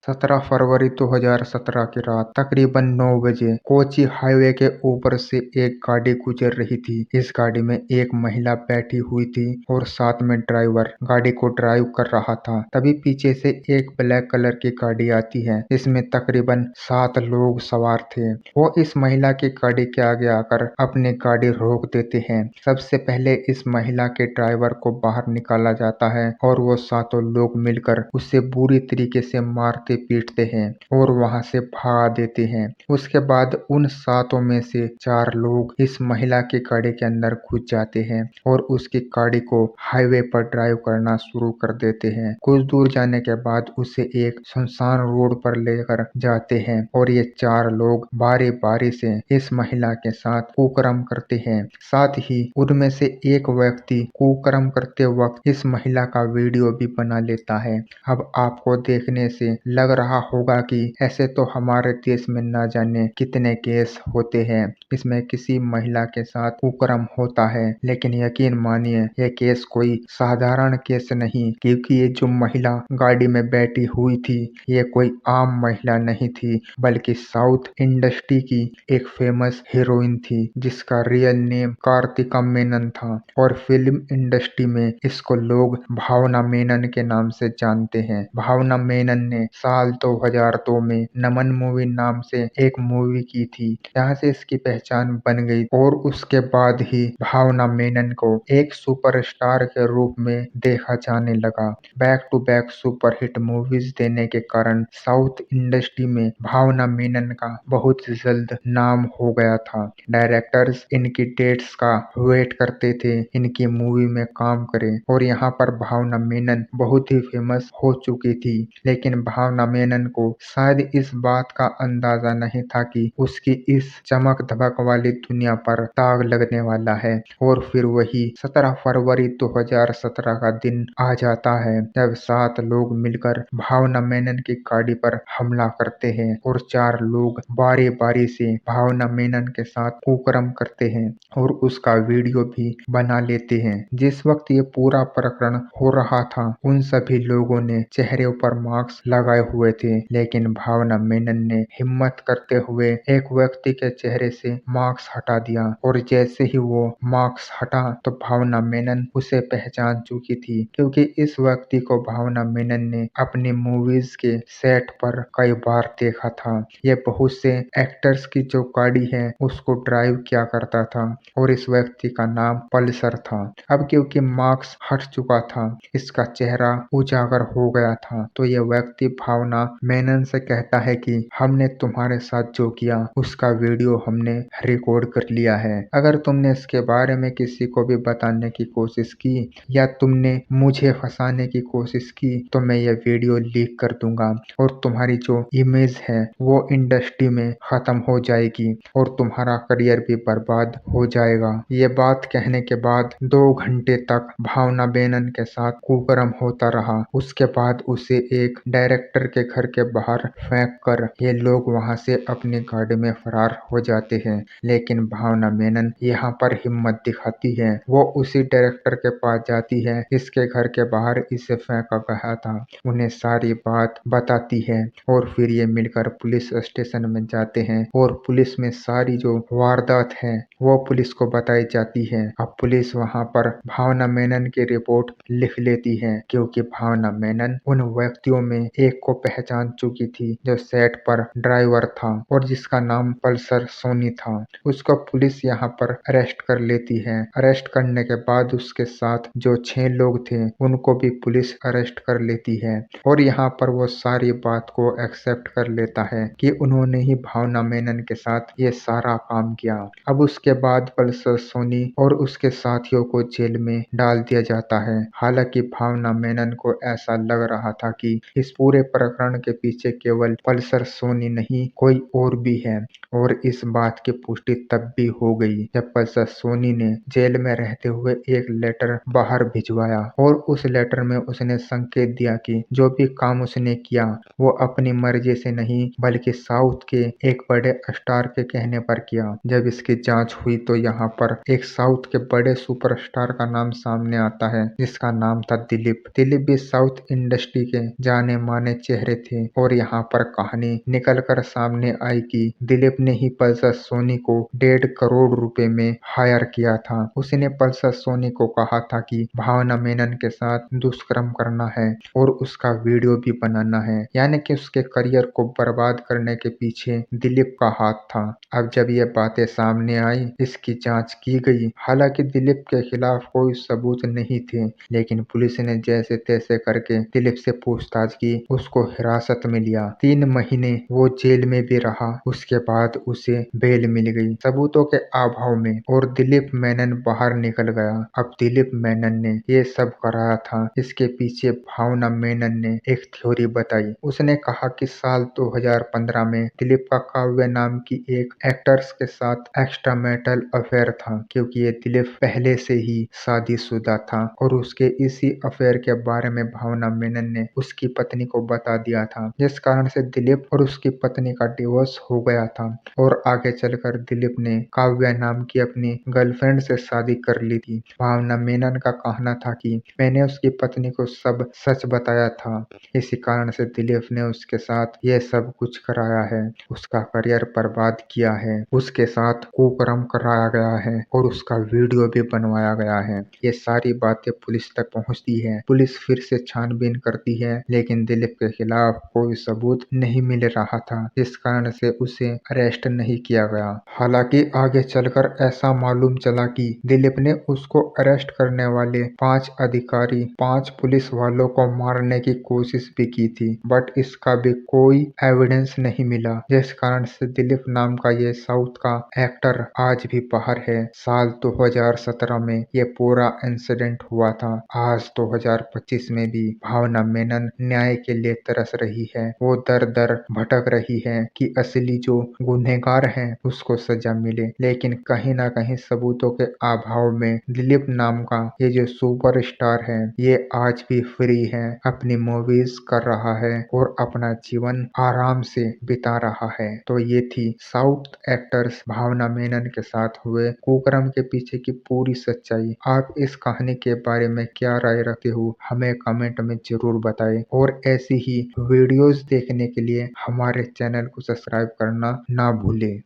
17 फरवरी 2017 की रात तकरीबन 9 बजे कोची हाईवे के ऊपर से एक गाड़ी गुजर रही थी। इस गाड़ी में एक महिला बैठी हुई थी और साथ में ड्राइवर गाड़ी को ड्राइव कर रहा था। तभी पीछे से एक ब्लैक कलर की गाड़ी आती है। इसमें तकरीबन 7 लोग सवार थे। वो इस महिला की गाड़ी के आगे आकर अपनी गाड़ी रोक देते हैं। सबसे पहले इस महिला के ड्राइवर को बाहर निकाला जाता है और वो सातों लोग मिलकर उसे बुरी तरीके से मारते पीटते हैं और वहां से भगा देते हैं। उसके बाद उन सातों में से 4 लोग इस महिला की गाड़ी के अंदर घुस जाते हैं और उसकी गाड़ी को हाईवे पर ड्राइव करना शुरू कर देते हैं। कुछ दूर जाने के बाद उसे एक सुनसान रोड पर लेकर जाते हैं और ये 4 लोग बारी बारी से इस महिला के साथ कुकर्म करते हैं। साथ ही उनमें से एक व्यक्ति कुकर्म करते वक्त इस महिला का वीडियो भी बना लेता है। अब आपको देखने से लग रहा होगा कि ऐसे तो हमारे देश में ना जाने कितने केस होते हैं, इसमें किसी महिला के साथ कुकर्म होता है, लेकिन यकीन मानिए ये केस कोई साधारण केस नहीं, क्योंकि ये जो महिला गाड़ी में बैठी हुई थी ये कोई आम महिला नहीं थी, बल्कि साउथ इंडस्ट्री की एक फेमस हीरोइन थी जिसका रियल नेम कार्तिका मेनन था और फिल्म इंडस्ट्री में इसको लोग भावना मेनन के नाम से जानते हैं। भावना मेनन ने साल 2002 में नमन मूवी नाम से एक मूवी की थी, यहाँ से इसकी पहचान बन गई और उसके बाद ही भावना मेनन को एक सुपरस्टार के रूप में देखा जाने लगा। Back to back superhit movies देने के कारण साउथ इंडस्ट्री में भावना मेनन का बहुत जल्द नाम हो गया था। डायरेक्टर्स इनकी डेट्स का वेट करते थे इनकी मूवी में काम करें और यहाँ पर भावना मेनन बहुत ही फेमस हो चुकी थी, लेकिन भावना मेनन को शायद इस बात का अंदाजा नहीं था कि उसकी इस चमक धमक वाली दुनिया पर दाग लगने वाला है। और फिर वही 17 फरवरी 2017 का दिन आ जाता है जब 7 लोग मिलकर भावना मेनन की गाड़ी पर हमला करते हैं और 4 लोग बारी बारी से भावना मेनन के साथ कुकर्म करते हैं और उसका वीडियो भी बना लेते हैं। जिस वक्त ये पूरा प्रकरण हो रहा था उन सभी लोगों ने चेहरे पर मास्क लगाए हुए थे, लेकिन भावना मेनन ने हिम्मत करते हुए एक व्यक्ति के चेहरे से मास्क हटा दिया और जैसे ही वो मास्क हटा तो भावना मेनन उसे पहचान चुकी थी, क्योंकि इस व्यक्ति को भावना मेनन ने अपनी मूवीज के सेट पर कई बार देखा था। ये बहुत से एक्टर्स की जो गाड़ी है उसको ड्राइव किया करता था और इस व्यक्ति का नाम पल्सर था। अब क्योंकि मास्क हट चुका था, इसका चेहरा उजागर हो गया था, तो यह व्यक्ति भावना मेनन से कहता है कि हमने तुम्हारे साथ जो किया उसका वीडियो हमने रिकॉर्ड कर लिया है। अगर तुमने इसके बारे में किसी को भी बताने की कोशिश की या तुमने मुझे फंसाने की कोशिश की तो मैं ये वीडियो लीक कर दूंगा और तुम्हारी जो इमेज है वो इंडस्ट्री में खत्म हो जाएगी और तुम्हारा करियर भी बर्बाद हो जाएगा। ये बात कहने के बाद 2 घंटे तक भावना मेनन के साथ कुकर्म होता रहा। उसके बाद उसे एक डायरेक्टर के घर के बाहर फेंक कर ये लोग वहां से अपनी गाड़ी में फरार हो जाते हैं, लेकिन भावना मेनन यहाँ पर हिम्मत दिखाती है। वो उसी डायरेक्टर के पास जाती है इसके घर के बाहर इसे फेंका गया था, उन्हें सारी बात बताती है और फिर ये मिलकर पुलिस स्टेशन में जाते हैं और पुलिस में सारी जो वारदात है वो पुलिस को बताई जाती है। अब पुलिस वहां पर भावना मेनन की रिपोर्ट लिख लेती है, क्योंकि भावना मेनन उन व्यक्तियों में एक को पहचान चुकी थी जो सेट पर ड्राइवर था और जिसका नाम पल्सर सोनी था। उसको पुलिस यहाँ पर अरेस्ट कर लेती है। अरेस्ट करने के बाद उसके साथ जो 6 लोग थे उनको भी पुलिस अरेस्ट कर लेती है और यहाँ पर वो सारी बात को एक्सेप्ट कर लेता है कि उन्होंने ही भावना मेनन के साथ ये सारा काम किया। अब उसके बाद पल्सर सोनी और उसके साथियों को जेल में डाल दिया जाता है। हालांकि भावना मेनन को ऐसा लग रहा था कि इस पूरे प्रकरण के पीछे केवल पल्सर सोनी नहीं कोई और भी है और इस बात की पुष्टि तब भी हो गई जब पल्सर सोनी ने जेल में रहते हुए एक लेटर बाहर भिजवाया और उस लेटर में उसने संकेत दिया कि जो भी काम उसने किया वो अपनी मर्जी से नहीं बल्कि साउथ के एक बड़े स्टार के कहने पर किया। जब इसकी जांच हुई तो यहाँ पर एक साउथ के बड़े सुपरस्टार का नाम सामने आता है जिसका नाम था दिलीप। दिलीप भी साउथ इंडस्ट्री के जाने माने चेहरे चेहरे थे और यहाँ पर कहानी निकल कर सामने आई कि दिलीप ने ही पल्सर सोनी को 1.5 करोड़ रुपए में हायर किया था। उसने पल्सर सोनी को कहा था कि भावना मेनन के साथ दुष्कर्म करना है और उसका वीडियो भी बनाना है, यानी कि उसके करियर को बर्बाद करने के पीछे दिलीप का हाथ था। अब जब ये बातें सामने आई, इसकी जांच की गई। हालांकि दिलीप के खिलाफ कोई सबूत नहीं थे, लेकिन पुलिस ने जैसे तैसे करके दिलीप से पूछताछ की, उसको हिरासत में लिया। 3 महीने वो जेल में भी रहा। उसके बाद उसे बेल मिल गई सबूतों के अभाव में और दिलीप मेनन बाहर निकल गया। अब दिलीप मेनन ने ये सब कराया था, इसके पीछे भावना मेनन ने एक थ्योरी बताई। उसने कहा कि साल 2015 में दिलीप का काव्य नाम की एक एक्टर्स के साथ एक्स्ट्रा मैरिटल अफेयर था, क्योंकि ये दिलीप पहले से ही शादीशुदा था और उसके इसी अफेयर के बारे में भावना मेनन ने उसकी पत्नी को बता दिया था, जिस कारण से दिलीप और उसकी पत्नी का डिवोर्स हो गया था। और आगे चलकर दिलीप ने काव्या नाम की अपनी गर्लफ्रेंड से शादी कर ली थी। भावना मेनन का कहना था कि मैंने उसकी पत्नी को सब सच बताया था, इसी कारण से दिलीप ने उसके साथ ये सब कुछ कराया है, उसका करियर बर्बाद किया है, उसके साथ कुकर्म कराया गया है और उसका वीडियो भी बनवाया गया है। ये सारी बातें पुलिस तक पहुंचती है। पुलिस फिर से छानबीन करती है, लेकिन दिलीप के खिलाफ कोई सबूत नहीं मिल रहा था, जिस कारण से उसे अरेस्ट नहीं किया गया। हालांकि आगे चलकर ऐसा मालूम चला कि दिलीप ने उसको अरेस्ट करने वाले 5 अधिकारी 5 पुलिस वालों को मारने की कोशिश भी की थी, बट इसका भी कोई एविडेंस नहीं मिला, जिस कारण से दिलीप नाम का ये साउथ का एक्टर आज भी बाहर है। साल 2017 में ये पूरा इंसिडेंट हुआ था। आज 2025 में भी भावना मेनन न्याय के लिए तरस रही है। वो दर दर भटक रही है कि असली जो गुनहगार है उसको सजा मिले, लेकिन कहीं ना कहीं सबूतों के अभाव में दिलीप नाम का ये जो सुपरस्टार है ये आज भी फ्री है, अपनी मूवीज कर रहा है और अपना जीवन आराम से बिता रहा है। तो ये थी साउथ एक्टर्स भावना मेनन के साथ हुए कुकर्म के पीछे की पूरी सच्चाई। आप इस कहानी के बारे में क्या राय रखते हो, हमें कमेंट में जरूर बताएं और ऐसी ही वीडियोस देखने के लिए हमारे चैनल को सब्सक्राइब करना ना भूलें।